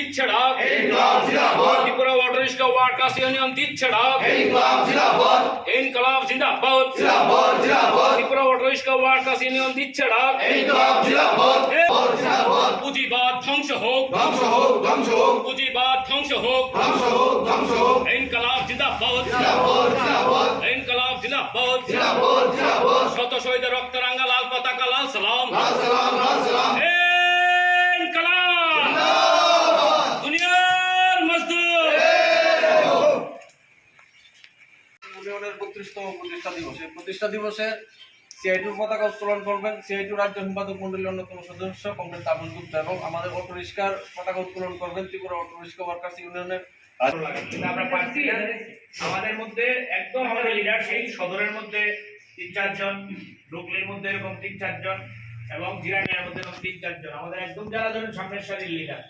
দিচ্ছে ডাক, ইনকলাব জিন্দাবাদ, Tripura auto rickshaw workers union দিচ্ছে ডাক, ইনকলাব জিন্দাবাদ, ইনকলাব জিন্দাবাদ, জিন্দাবাদ, জিন্দাবাদ, Tripura auto rickshaw workers union দিচ্ছে ডাক, ইনকলাব জিন্দাবাদ, জিন্দাবাদ, পুঁজিবাদ ধ্বংস হোক, ধ্বংস হোক, ধ্বংস হোক, পুঁজিবাদ ধ্বংস হোক, ধ্বংস হোক, ধ্বংস হোক, ইনকলাব জিন্দাবাদ, জিন্দাবাদ, জিন্দাবাদ, ইনকলাব জিন্দাবাদ, জিন্দাবাদ, জিন্দাবাদ, শত শহীদের রক্তরাঙ্গা লাল পতাকা লাল সালাম, লাল সালাম, লাল সালাম, ইনকলাব জিন্দাবাদ, দুনিয়ার মজদুর। ইউনিয়নের 32তম প্রতিষ্ঠা দিবসে সিআইটির পতাকা উত্তোলন করবেন সিআইটি রাজ্য সম্পাদক মন্ডলীর অন্যতম সদস্য কমরেড তাপস গুপ্তা এবং আমাদের অটো রিক্সার পতাকা উত্তোলন করবেন ত্রিপুরা অটো রিক্সা ওয়ার্কার্স ইউনিয়নের। কিন্তু আমরা পাচ্ছি না। আমাদের মধ্যে একদম আমাদের লিডার সেই সদরের মধ্যে 3-4 জন, ডুকলির মধ্যে এরকম 3-4 জন এবং জিরানিয়ার মধ্যে এরকম 3-4 জন, আমাদের একদম যারা ধরেন সামনের সারির লিডার,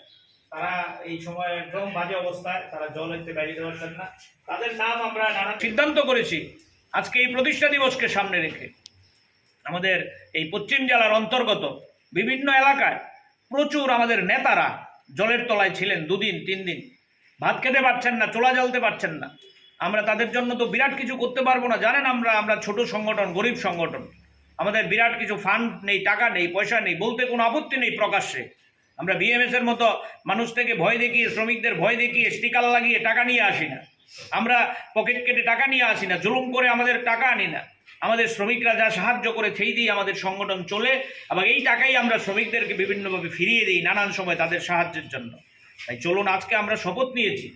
তারা এই সময় একদম বাজে অবস্থায়, তারা জল হইতে বেরিয়ে পারছেন না। তাদের নাম আমরা নানা সিদ্ধান্ত করেছি আজকে এই প্রতিষ্ঠা দিবসকে সামনে রেখে আমাদের এই পশ্চিম জেলার অন্তর্গত বিভিন্ন এলাকায় প্রচুর আমাদের নেতারা জলের তলায় ছিলেন, 2 দিন 3 দিন ভাত খেতে পারছেন না, চোলা জ্বলতে পারছেন না। আমরা তাদের জন্য তো বিরাট কিছু করতে পারবো না, জানেন আমরা ছোট সংগঠন, গরিব সংগঠন, আমাদের বিরাট কিছু ফান্ড নেই, টাকা নেই, পয়সা নেই, বলতে কোনো আপত্তি নেই প্রকাশ্যে। আমরা বিএমএস এর মতো মানুষ থেকে ভয় দেখিয়ে, শ্রমিকদের ভয় দেখিয়ে, স্টিকার লাগিয়ে টাকা নিয়ে আসি না, আমরা পকেট কেটে টাকা নিয়ে আসি না, জুলুম করে আমাদের টাকা আনি না। আমাদের শ্রমিকরা যা সাহায্য করে সেই দিয়ে আমাদের সংগঠন চলে এবং এই টাকাই আমরা শ্রমিকদেরকে বিভিন্নভাবে ফিরিয়ে দিই নানান সময় তাদের সাহায্যের জন্য। তাই চলুন, আজকে আমরা শপথ নিয়েছি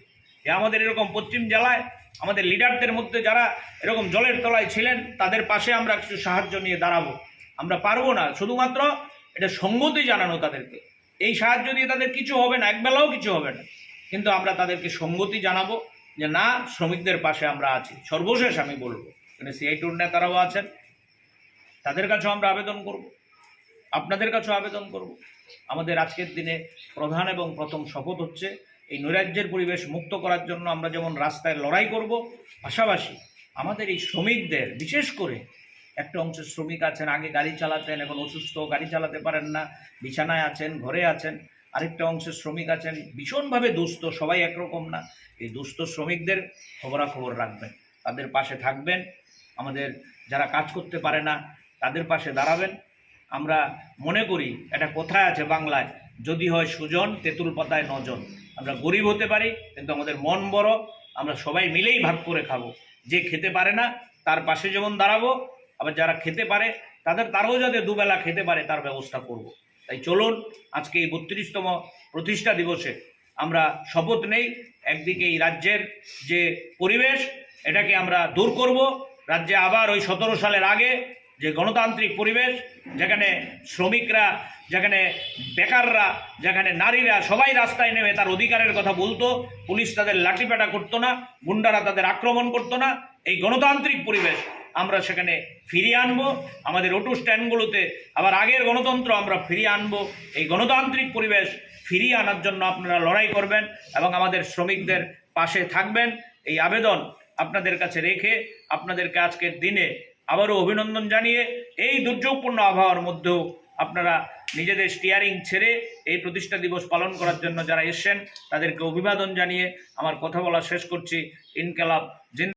যে আমাদের এরকম পশ্চিম জেলায় আমাদের লিডারদের মধ্যে যারা এরকম জলের তলায় ছিলেন তাদের পাশে আমরা কিছু সাহায্য নিয়ে দাঁড়াবো। আমরা পারবো না, শুধুমাত্র এটা সঙ্গতি জানানো তাদেরকে। এই সাহায্য দিয়ে তাদের কিছু হবে না, একবেলাও কিছু হবে না, কিন্তু আমরা তাদেরকে সঙ্গতি জানাবো যে না, শ্রমিকদের পাশে আমরা আছি। সর্বশেষ আমি বলবো, এখানে সিআইটির নেতারাও আছেন, তাদের কাছেও আমরা আবেদন করব, আপনাদের কাছেও আবেদন করব। আমাদের আজকের দিনে প্রধান এবং প্রথম শপথ হচ্ছে এই নৈরাজ্যের পরিবেশ মুক্ত করার জন্য আমরা যেমন রাস্তায় লড়াই করব, পাশাপাশি আমাদের এই শ্রমিকদের, বিশেষ করে একটা অংশের শ্রমিক আছেন আগে গাড়ি চালাতেন, এখন অসুস্থ, গাড়ি চালাতে পারেন না, বিছানায় আছেন, ঘরে আছেন। আরেকটা অংশের শ্রমিক আছেন ভীষণভাবে দুস্থ, সবাই একরকম না। এই দুস্থ শ্রমিকদের খবরাখবর রাখবেন, তাদের পাশে থাকবেন, আমাদের যারা কাজ করতে পারে না তাদের পাশে দাঁড়াবেন। আমরা মনে করি একটা কথায় আছে বাংলায়, যদি হয় সুজন তেঁতুল পাতায় নজন। আমরা গরিব হতে পারি কিন্তু আমাদের মন বড়, আমরা সবাই মিলেই ভাগ করে খাবো। যে খেতে পারে না তার পাশে যেমন দাঁড়াবো, আবার যারা খেতে পারে তারাও যাতে দুবেলা খেতে পারে তার ব্যবস্থা করব। তাই চলুন, আজকে এই 32তম প্রতিষ্ঠা দিবসে আমরা শপথ নেই। একদিকে এই রাজ্যের যে পরিবেশ, এটাকে আমরা দূর করব। রাজ্যে আবার ওই 17 সালের আগে যে গণতান্ত্রিক পরিবেশ, যেখানে শ্রমিকরা, যেখানে বেকাররা, যেখানে নারীরা সবাই রাস্তায় নেমে তার অধিকারের কথা বলতো, পুলিশ তাদের লাঠিপেটা করতো না, গুন্ডারা তাদের আক্রমণ করতো না, এই গণতান্ত্রিক পরিবেশ আমরা সেখানে ফিরিয়ে আনবো। আমাদের অটো স্ট্যান্ডগুলোতে আবার আগের গণতন্ত্র আমরা ফিরিয়ে আনবো। এই গণতান্ত্রিক পরিবেশ ফিরিয়ে আনার জন্য আপনারা লড়াই করবেন এবং আমাদের শ্রমিকদের পাশে থাকবেন। এই আবেদন আপনাদের কাছে রেখে আপনাদেরকে আজকের দিনে আবারও অভিনন্দন জানিয়ে, এই দুর্যোগপূর্ণ আবহাওয়ার মধ্যেও আপনারা নিজেদের স্টিয়ারিং ছেড়ে এই প্রতিষ্ঠা দিবস পালন করার জন্য যারা এসেছেন তাদেরকে অভিবাদন জানিয়ে আমার কথা বলা শেষ করছি। ইনকলাব জিন্দাবাদ।